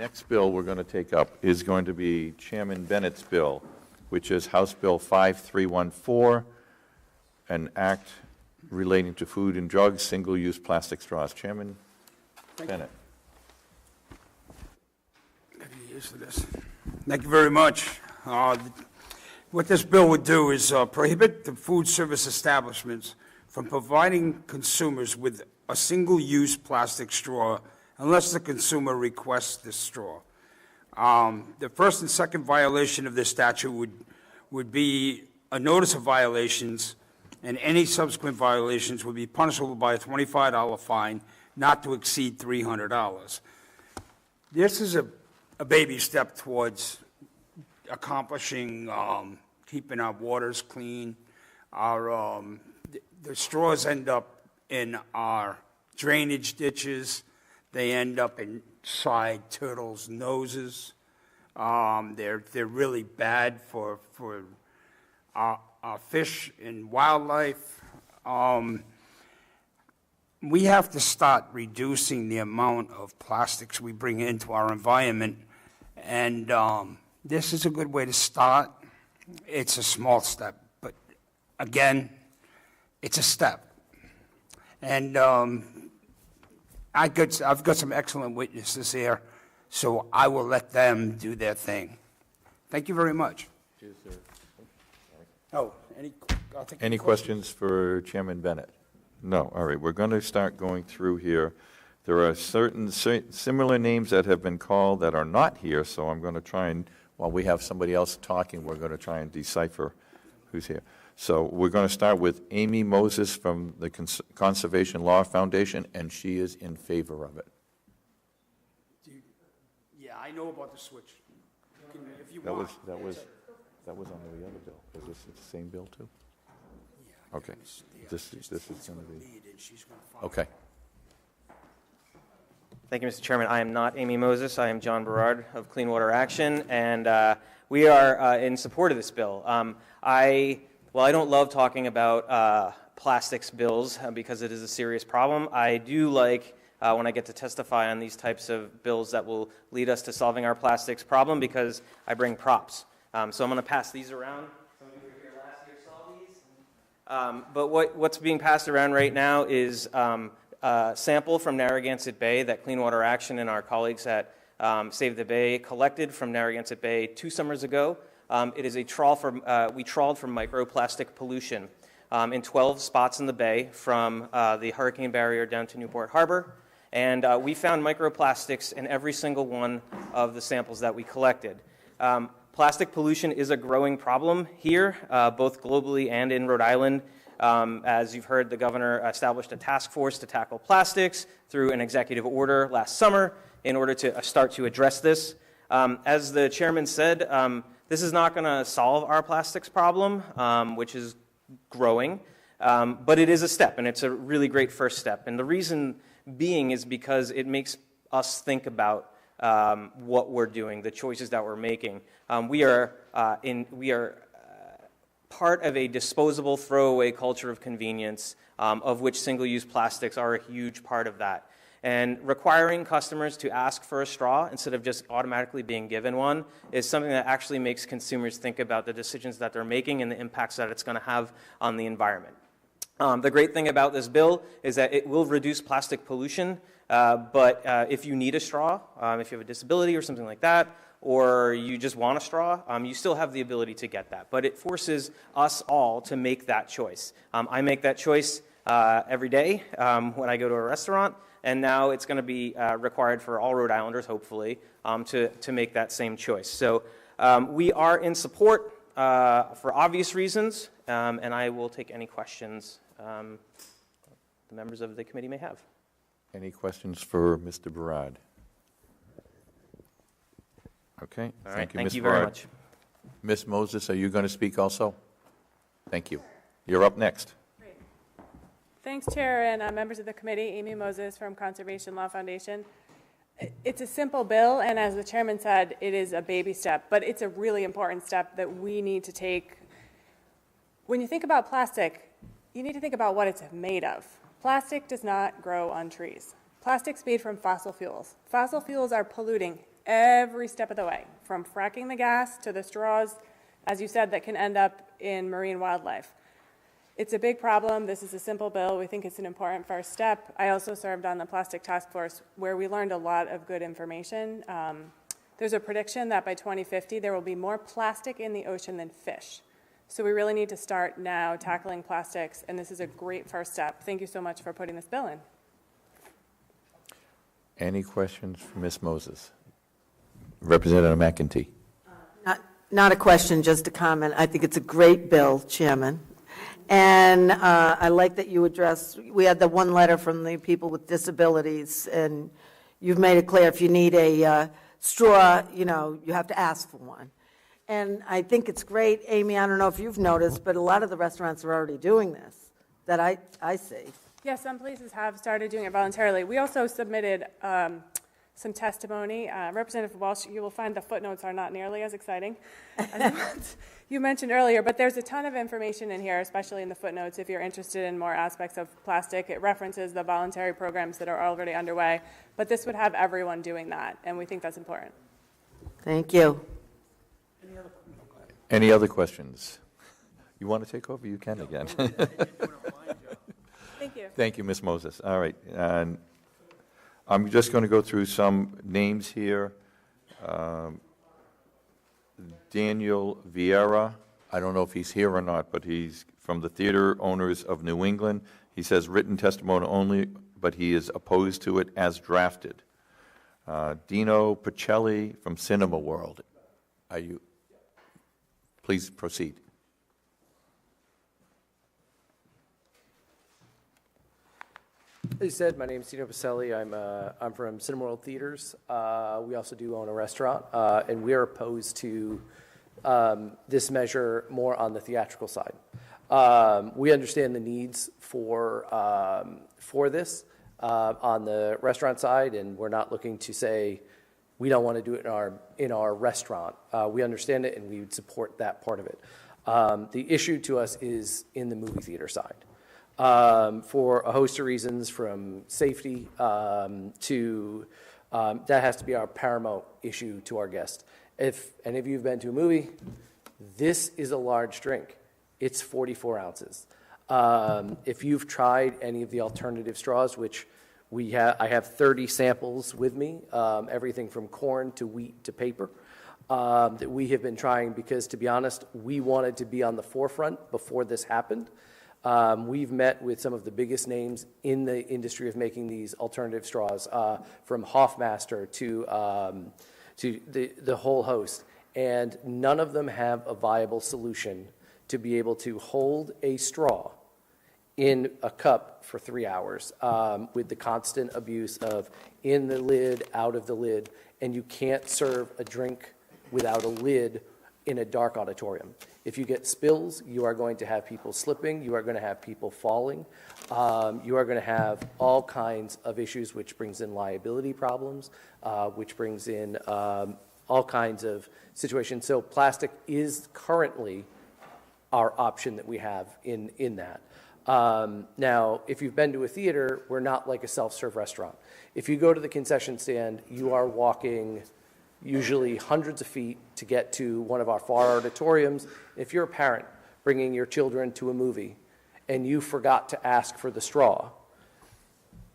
next bill we're going to take up is going to be Chairman Bennett's bill, which is House Bill 5314, an act relating to food and drugs, single-use plastic straws. Chairman Bennett. Thank you very much. What this bill would do is prohibit the food service establishments from providing consumers with a single-use plastic straw unless the consumer requests this straw. The first and second violation of this statute would be a notice of violations, and any subsequent violations would be punishable by a $25 fine not to exceed $300. This is a baby step towards accomplishing keeping our waters clean. The straws end up in our drainage ditches. They end up inside turtles' noses. They're really bad for our fish and wildlife. We have to start reducing the amount of plastics we bring into our environment, and this is a good way to start. It's a small step, but again, it's a step. And I've got some excellent witnesses here, so I will let them do their thing. Thank you very much. Any questions for Chairman Bennett? No. All right. We're going to start going through here. There are certain similar names that have been called that are not here, so I'm going to try and, while we have somebody else talking, we're going to try and decipher who's here. So we're going to start with Amy Moses from the Conservation Law Foundation, and she is in favor of it. Yeah, I know about the switch. If you That want. was on the other bill. Is this the same bill too? Yeah, Okay. This is going to be. Okay. Okay. Thank you, Mr. Chairman. I am not Amy Moses. I am John Berard of Clean Water Action, and we are in support of this bill. While I don't love talking about plastics bills because it is a serious problem, I do like when I get to testify on these types of bills that will lead us to solving our plastics problem because I bring props. So I'm going to pass these around. Some of you were here last year saw these. But what's being passed around right now is a sample from Narragansett Bay that Clean Water Action and our colleagues at Save the Bay collected from Narragansett Bay 2 summers ago. It is a trawl we trawled for microplastic pollution in 12 spots in the bay from the hurricane barrier down to Newport Harbor. And we found microplastics in every single one of the samples that we collected. Plastic pollution is a growing problem here, both globally and in Rhode Island. As you've heard, the governor established a task force to tackle plastics through an executive order last summer in order to start to address this. As the chairman said, this is not going to solve our plastics problem, which is growing, but it is a step, and it's a really great first step. And the reason being is because it makes us think about what we're doing, the choices that we're making. We are part of a disposable, throwaway culture of convenience, of which single-use plastics are a huge part of that. And requiring customers to ask for a straw instead of just automatically being given one is something that actually makes consumers think about the decisions that they're making and the impacts that it's going to have on the environment. The great thing about this bill is that it will reduce plastic pollution, but if you need a straw, if you have a disability or something like that, or you just want a straw, you still have the ability to get that. But it forces us all to make that choice. I make that choice every day when I go to a restaurant, and now it's going to be required for all Rhode Islanders, hopefully, to make that same choice. So we are in support for obvious reasons, and I will take any questions the members of the committee may have. Any questions for Mr. Berard? Okay. All right. Thank you, Thank Ms. you very Berard. much. Ms. Moses, are you going to speak also? Thank you. You're up next. Great. Thanks, Chair and members of the committee. Amy Moses from Conservation Law Foundation. It's a simple bill, and as the chairman said, it is a baby step, but it's a really important step that we need to take. When you think about plastic, you need to think about what it's made of. Plastic does not grow on trees. Plastic's made from fossil fuels. Fossil fuels are polluting every step of the way, from fracking the gas to the straws, as you said, that can end up in marine wildlife. It's a big problem. This is a simple bill. We think it's an important first step. I also served on the Plastic Task Force, where we learned a lot of good information. There's a prediction that by 2050, there will be more plastic in the ocean than fish. So we really need to start now tackling plastics, and this is a great first step. Thank you so much for putting this bill in. Any questions for Ms. Moses? Representative McEntee. Not a question, just a comment. I think it's a great bill, Chairman. And I like that you address, we had the one letter from the people with disabilities, and you've made it clear if you need a straw, you have to ask for one. And I think it's great, Amy, I don't know if you've noticed, but a lot of the restaurants are already doing this, that I see. Yeah, some places have started doing it voluntarily. We also submitted some testimony. Representative Walsh, you will find the footnotes are not nearly as exciting as you mentioned earlier, but there's a ton of information in here, especially in the footnotes, if you're interested in more aspects of plastic. It references the voluntary programs that are already underway, but this would have everyone doing that, and we think that's important. Thank you. Any other questions? You want to take over? You can again. Thank you. Thank you, Ms. Moses. All right. And I'm just going to go through some names here. Daniel Vieira, I don't know if he's here or not, but he's from the Theater Owners of New England. He says written testimony only, but he is opposed to it as drafted. Dino Pacelli from Cinema World. Are you? Please proceed. As you said, my name is Dino Pacelli. I'm from Cineworld Theaters. We also do own a restaurant, and we are opposed to this measure more on the theatrical side. We understand the needs for this on the restaurant side, and we're not looking to say we don't want to do it in our restaurant. We understand it, and we would support that part of it. The issue to us is in the movie theater side. For a host of reasons, from safety to that has to be our paramount issue to our guests. If any of you have been to a movie, this is a large drink. It's 44 ounces. If you've tried any of the alternative straws, which I have 30 samples with me, everything from corn to wheat to paper, that we have been trying because, to be honest, we wanted to be on the forefront before this happened. We've met with some of the biggest names in the industry of making these alternative straws, from Hoffmaster to the whole host, and none of them have a viable solution to be able to hold a straw in a cup for 3 hours with the constant abuse of in the lid, out of the lid, and you can't serve a drink without a lid in a dark auditorium. If you get spills, you are going to have people slipping, you are going to have people falling, you are going to have all kinds of issues, which brings in liability problems, which brings in all kinds of situations. So plastic is currently our option that we have in that. Now, if you've been to a theater, we're not like a self-serve restaurant. If you go to the concession stand, you are walking usually hundreds of feet to get to one of our far auditoriums. If you're a parent bringing your children to a movie and you forgot to ask for the straw,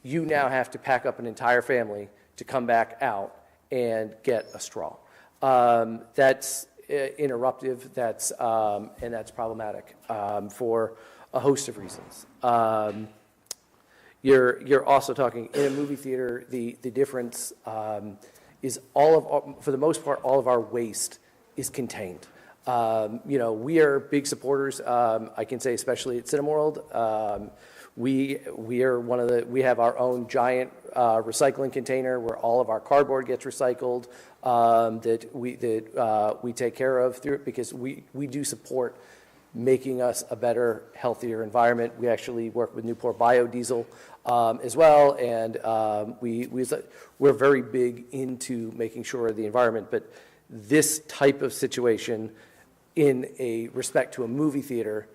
you now have to pack up an entire family to come back out and get a straw. That's interruptive, and that's problematic for a host of reasons. You're also talking in a movie theater, the difference is for the most part, all of our waste is contained. We are big supporters, I can say especially at Cineworld. We have our own giant recycling container where all of our cardboard gets recycled, that we take care of through it, because we do support making us a better, healthier environment. We actually work with Newport Biodiesel as well, and we're very big into making sure the environment. But this type of situation, in a respect to a movie theater,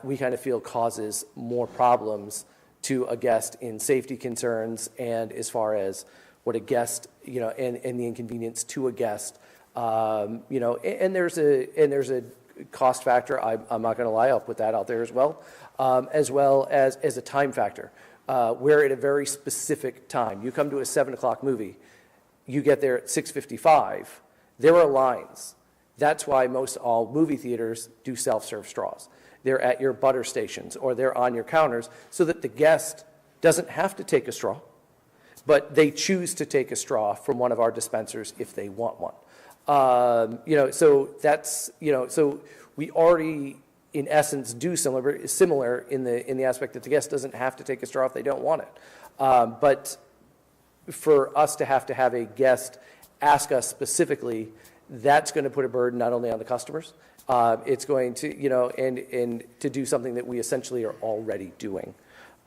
we kind of feel causes more problems to a guest in safety concerns and as far as what a guest, and the inconvenience to a guest. And there's a cost factor. I'm not going to lie, I'll put that out there as well as a time factor. We're at a very specific time. You come to a 7 o'clock movie, you get there at 6:55. There are lines. That's why most all movie theaters do self-serve straws. They're at your butter stations or they're on your counters so that the guest doesn't have to take a straw, but they choose to take a straw from one of our dispensers if they want one. So that's, so we already, in essence, do similar in the aspect that the guest doesn't have to take a straw if they don't want it. But for us to have a guest ask us specifically, that's going to put a burden not only on the customers, it's going to, and to do something that we essentially are already doing.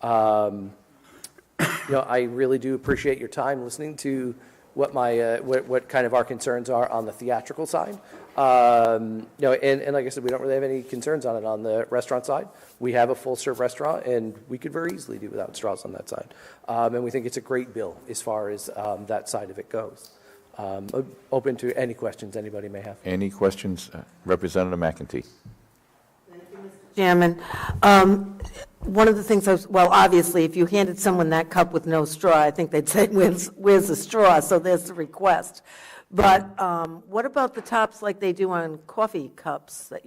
I really do appreciate your time listening to what what kind of our concerns are on the theatrical side. And like I said, we don't really have any concerns on it on the restaurant side. We have a full-serve restaurant, and we could very easily do without straws on that side. And we think it's a great bill as far as that side of it goes. Open to any questions anybody may have. Any questions? Representative McEntee. Chairman, one of the things obviously, if you handed someone that cup with no straw, I think they'd say, where's the straw? So there's the request. But what about the tops like they do on coffee cups that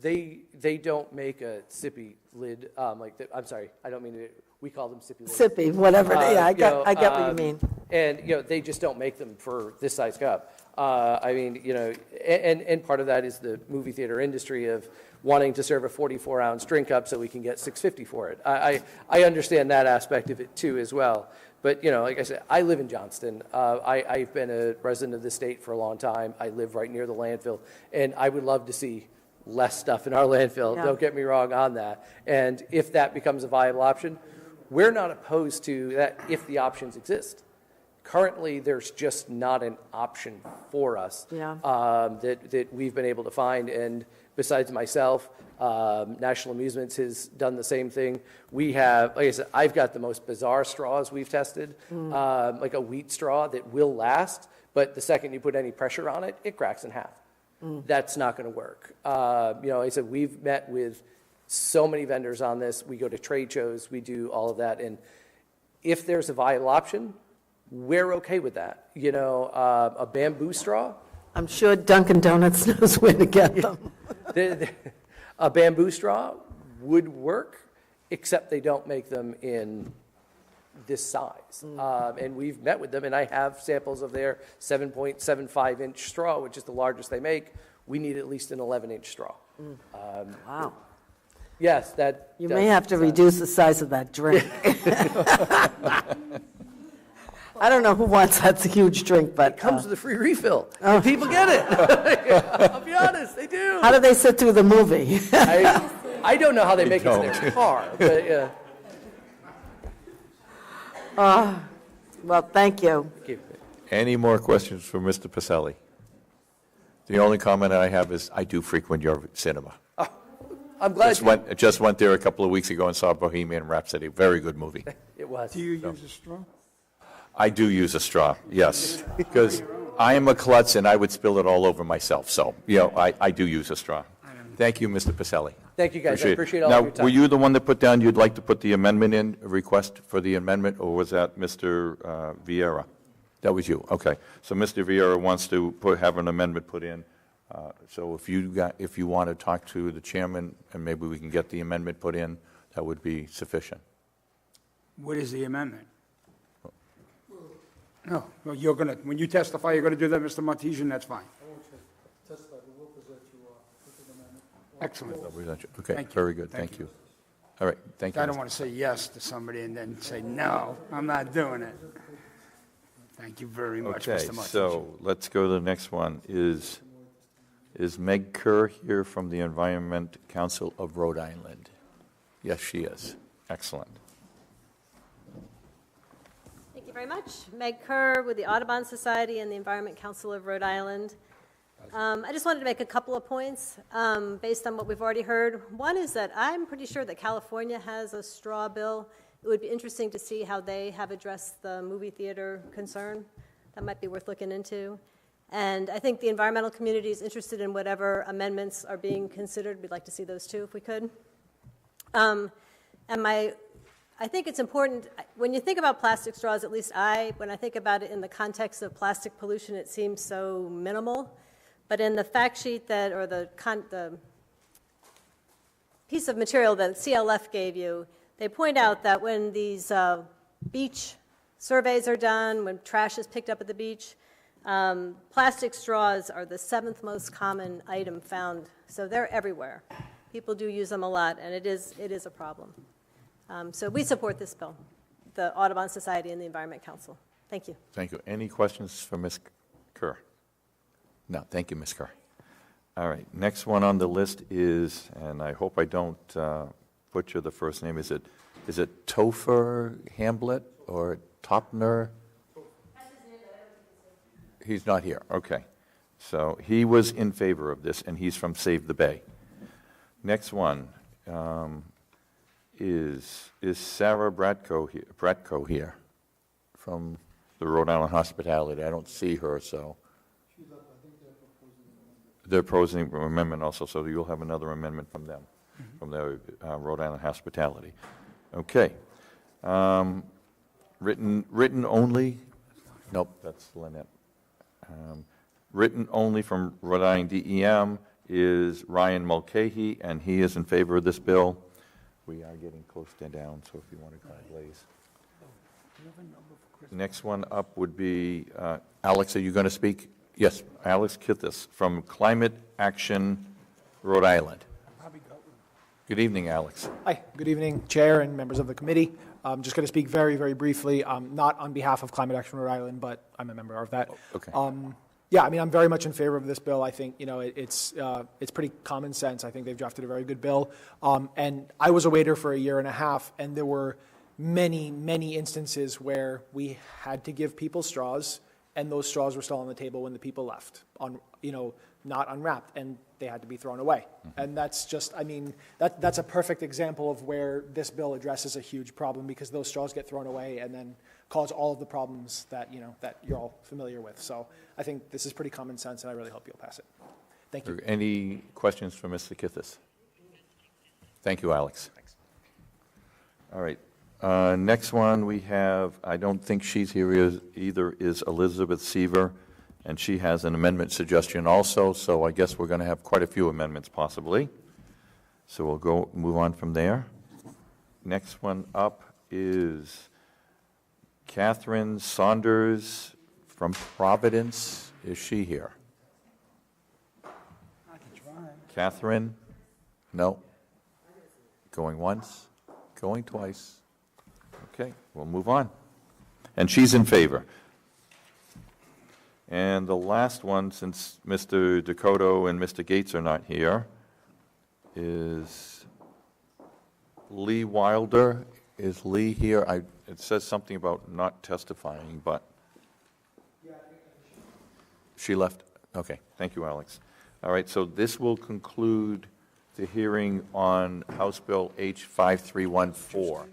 They don't make a sippy lid, I'm sorry, I don't mean to, we call them sippy lids. Sippy, whatever, yeah, I get what you mean. And, they just don't make them for this size cup. And part of that is the movie theater industry of wanting to serve a 44-ounce drink cup so we can get $6.50 for it. I understand that aspect of it too as well. But, like I said, I live in Johnston. I've been a resident of the state for a long time. I live right near the landfill, and I would love to see less stuff in our landfill. Yeah. Don't get me wrong on that. And if that becomes a viable option, we're not opposed to that if the options exist. Currently, there's just not an option for us that we've been able to find. And besides myself, National Amusements has done the same thing. We have, like I said, I've got the most bizarre straws we've tested, like a wheat straw that will last, but the second you put any pressure on it, it cracks in half. That's not going to work. Like I said, we've met with so many vendors on this. We go to trade shows, we do all of that. And if there's a viable option, we're okay with that. A bamboo straw. I'm sure Dunkin' Donuts knows where to get them. A bamboo straw would work, except they don't make them in this size. And we've met with them, and I have samples of their 7.75-inch straw, which is the largest they make. We need at least an 11-inch straw. Wow. Yes, that. You may have to reduce the size of that drink. I don't know who wants that huge drink, but. It comes with a free refill. And people get it. I'll be honest, they do. How do they sit through the movie? I don't know how they make it to their car, but yeah. Well, thank you. Thank you. Any more questions for Mr. Pacelli? The only comment I have is I do frequent your cinema. I'm glad Just went there a couple of weeks ago and saw Bohemian Rhapsody. Very good movie. it was. Do you use a straw? I do use a straw, yes, because I am a klutz and I would spill it all over myself. So, I do use a straw. Thank you, Mr. Pacelli. Thank you, guys. I appreciate all now, of your time. Were you the one that put down you'd like to put the amendment in, a request for the amendment, or was that Mr. Vieira? That was you. Okay. So Mr. Vieira wants to have an amendment put in. So if you want to talk to the chairman and maybe we can get the amendment put in, that would be sufficient. What is the amendment? No, well, when you testify, you're going to do that, Mr. Martesian, that's fine. Excellent. Okay, Thank you. very good. Thank Thank you. All right, thank you. I don't want to say yes to somebody and then say, no, I'm not doing it. Thank you very much, Okay, Mr. Martesian. so let's go to the next one. Is Meg Kerr here from the Environment Council of Rhode Island? Yes, she is. Excellent. Thank you very much. Meg Kerr with the Audubon Society and the Environment Council of Rhode Island. I just wanted to make a couple of points based on what we've already heard. One is that I'm pretty sure that California has a straw bill. It would be interesting to see how they have addressed the movie theater concern. That might be worth looking into. And I think the environmental community is interested in whatever amendments are being considered. We'd like to see those too, if we could. I think it's important, when you think about plastic straws, at least when I think about it in the context of plastic pollution, it seems so minimal. But in the fact sheet or the piece of material that CLF gave you, they point out that when these beach surveys are done, when trash is picked up at the beach, plastic straws are the 7th most common item found. So they're everywhere. People do use them a lot, and it is a problem. So we support this bill, the Audubon Society and the Environment Council. Thank you. Thank you. Any questions for Ms. Kerr? No, thank you, Ms. Kerr. All right, next one on the list is, and I hope I don't butcher the first name, is it Topher Hamblett or Topner? He's not here, okay. So he was in favor of this, and he's from Save the Bay. Next one is Sarah Bratko here from the Rhode Island Hospitality. I don't see her, so. They're proposing an amendment also, so you'll have another amendment from them, from the Rhode Island Hospitality. Okay. Written only, nope, that's Lynette. Written only from Rhode Island DEM is Ryan Mulcahy, and he is in favor of this bill. We are getting close to down, so if you want to go, please. Next one up would be, Alex, are you going to speak? Yes, Alex Kithis from Climate Action, Rhode Island. Good evening, Alex. Hi, good evening, Chair and members of the committee. I'm just going to speak very, very briefly, not on behalf of Climate Action Rhode Island, but I'm a member of that. Okay. Yeah, I mean, I'm very much in favor of this bill. I think, it's pretty common sense. I think they've drafted a very good bill. And I was a waiter for a year and a half, and there were many, many instances where we had to give people straws, and those straws were still on the table when the people left, not unwrapped, and they had to be thrown away. Mm-hmm. And that's just, I mean, that's a perfect example of where this bill addresses a huge problem, because those straws get thrown away and then cause all of the problems that, that you're all familiar with. So I think this is pretty common sense, and I really hope you'll pass it. Thank you. Any questions for Mr. Kithis? Thank you, Alex. Thanks. All right. Next one we have, I don't think she's here either, is Elizabeth Seaver, and she has an amendment suggestion also, so I guess we're going to have quite a few amendments possibly. So we'll move on from there. Next one up is Catherine Saunders from Providence. Is she here? Catherine? No? Going once? Going twice? Okay, we'll move on. And she's in favor. And the last one, since Mr. Dakota and Mr. Gates are not here, is Lee Wilder. Is Lee here? It says something about not testifying, but she left. Okay, thank you, Alex. All right, so this will conclude the hearing on House Bill H5314.